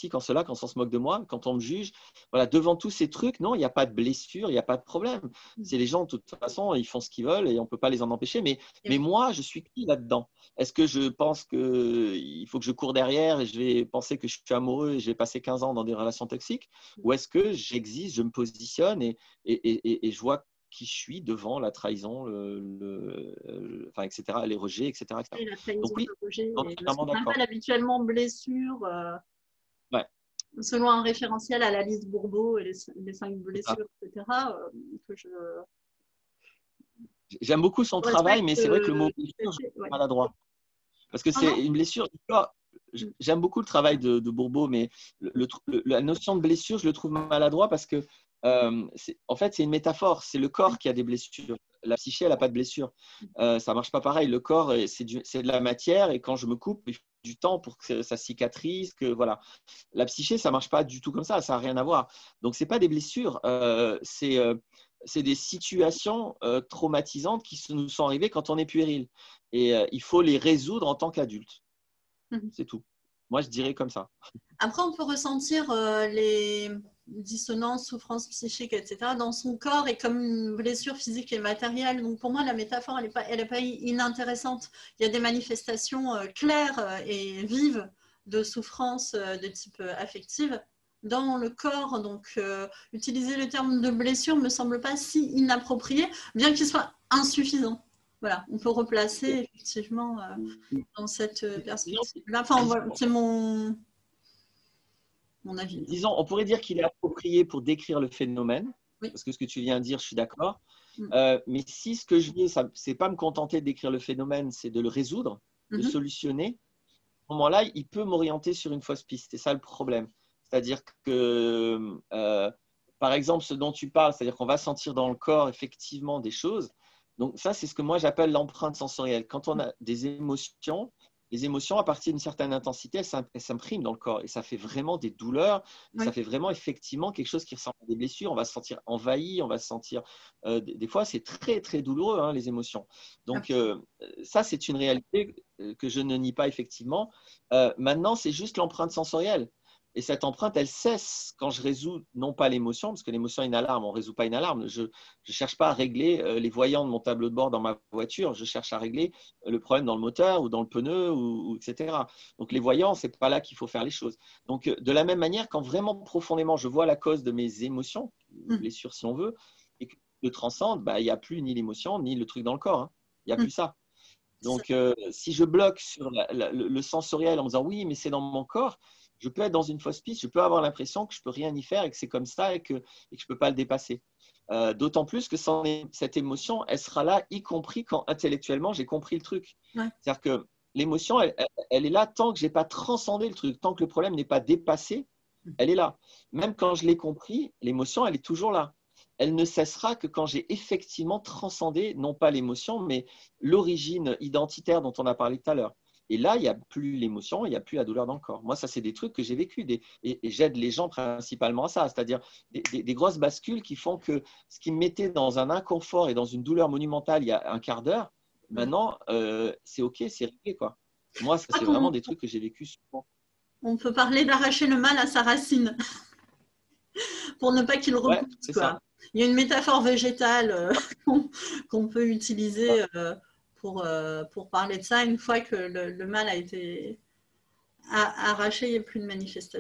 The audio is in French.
quand cela, quand on se moque de moi, quand on me juge. Voilà, devant tous ces trucs, non, il n'y a pas de blessure, il n'y a pas de problème. C'est les gens, de toute façon, ils font ce qu'ils veulent et on ne peut pas les en empêcher. Mais moi, je suis qui là-dedans? Est-ce que je pense qu'il faut que je cours derrière et je vais penser que je suis amoureux et je vais passer 15 ans dans des relations toxiques? Ou est-ce que j'existe, je me positionne et je vois qui je suis devant la trahison, enfin, etc., les rejets, etc., etc. Et la Donc trahison, oui, le rejet, et ce entièrement qu'on appelle d'accord. habituellement blessure, Ouais, selon un référentiel à la liste Bourbeau et les 5 c'est ça. blessures, etc., que je J'aime beaucoup son travail, respecte mais c'est vrai que le mot blessure, je ouais. trouve maladroit. Parce que Pardon. c'est une blessure. J'aime beaucoup le travail de Bourbeau, mais la notion de blessure, je le trouve maladroit parce que, en fait, c'est une métaphore. C'est le corps qui a des blessures. La psyché, elle n'a pas de blessure. Ça ne marche pas pareil. Le corps, c'est de la matière et quand je me coupe, il faut du temps pour que ça cicatrise. Voilà. La psyché, ça ne marche pas du tout comme ça. Ça n'a rien à voir. Donc, ce n'est pas des blessures. C'est des situations traumatisantes qui nous sont arrivées quand on est puéril. Et il faut les résoudre en tant qu'adulte. C'est tout. Moi, je dirais comme ça. Après, on peut ressentir les dissonances, souffrances psychiques, etc. dans son corps et comme une blessure physique et matérielle. Donc, pour moi, la métaphore, elle est pas inintéressante. Il y a des manifestations claires et vives de souffrance de type affective dans le corps. Donc, utiliser le terme de blessure ne me semble pas si inapproprié, bien qu'il soit insuffisant. Voilà, on peut replacer effectivement dans cette perspective. Enfin, voilà, c'est mon avis. Disons, on pourrait dire qu'il est approprié pour décrire le phénomène, Oui. parce que ce que tu viens de dire, je suis d'accord. Mm. Mais si ce que je veux, ce n'est pas me contenter de décrire le phénomène, c'est de le résoudre, de solutionner, à ce moment-là, il peut m'orienter sur une fausse piste. C'est ça le problème. C'est-à-dire que, par exemple, ce dont tu parles, c'est-à-dire qu'on va sentir dans le corps effectivement des choses. Donc ça, c'est ce que moi j'appelle l'empreinte sensorielle. Quand on a des émotions, les émotions, à partir d'une certaine intensité, elles s'impriment dans le corps et ça fait vraiment des douleurs. Et Oui. ça fait vraiment effectivement quelque chose qui ressemble à des blessures. On va se sentir envahi, on va se sentir… des fois, c'est très, très douloureux, hein, les émotions. Donc ça, c'est une réalité que je ne nie pas effectivement. Maintenant, c'est juste l'empreinte sensorielle. Et cette empreinte, elle cesse quand je résous non pas l'émotion, parce que l'émotion est une alarme, on ne résout pas une alarme. Je ne cherche pas à régler les voyants de mon tableau de bord dans ma voiture, je cherche à régler le problème dans le moteur ou dans le pneu, etc. Donc les voyants, ce n'est pas là qu'il faut faire les choses. Donc de la même manière, quand vraiment profondément je vois la cause de mes émotions, blessures si on veut, et que je le transcende, il n'y a plus ni l'émotion, ni le truc dans le corps. Hein. Il n'y a plus ça. Donc, si je bloque sur le sensoriel en me disant oui, mais c'est dans mon corps, je peux être dans une fausse piste, je peux avoir l'impression que je ne peux rien y faire et que c'est comme ça et que je ne peux pas le dépasser. D'autant plus que cette émotion, elle sera là, y compris quand intellectuellement j'ai compris le truc. Ouais. C'est-à-dire que l'émotion, elle est là tant que je n'ai pas transcendé le truc, tant que le problème n'est pas dépassé, elle est là. Même quand je l'ai compris, l'émotion, elle est toujours là. Elle ne cessera que quand j'ai effectivement transcendé, non pas l'émotion, mais l'origine identitaire dont on a parlé tout à l'heure. Et là, il n'y a plus l'émotion, il n'y a plus la douleur dans le corps. Moi, ça, c'est des trucs que j'ai vécu et j'aide les gens principalement à ça, c'est-à-dire des grosses bascules qui font que ce qui me mettait dans un inconfort et dans une douleur monumentale il y a un quart d'heure, maintenant, c'est OK, c'est réglé, quoi. Moi, ça, c'est vraiment des trucs que j'ai vécu souvent. On peut parler d'arracher le mal à sa racine pour ne pas qu'il Ouais, repousse. c'est Quoi. ça. Il y a une métaphore végétale qu'on peut utiliser pour parler de ça. Une fois que le mal a été arraché, il n'y a plus de manifestation.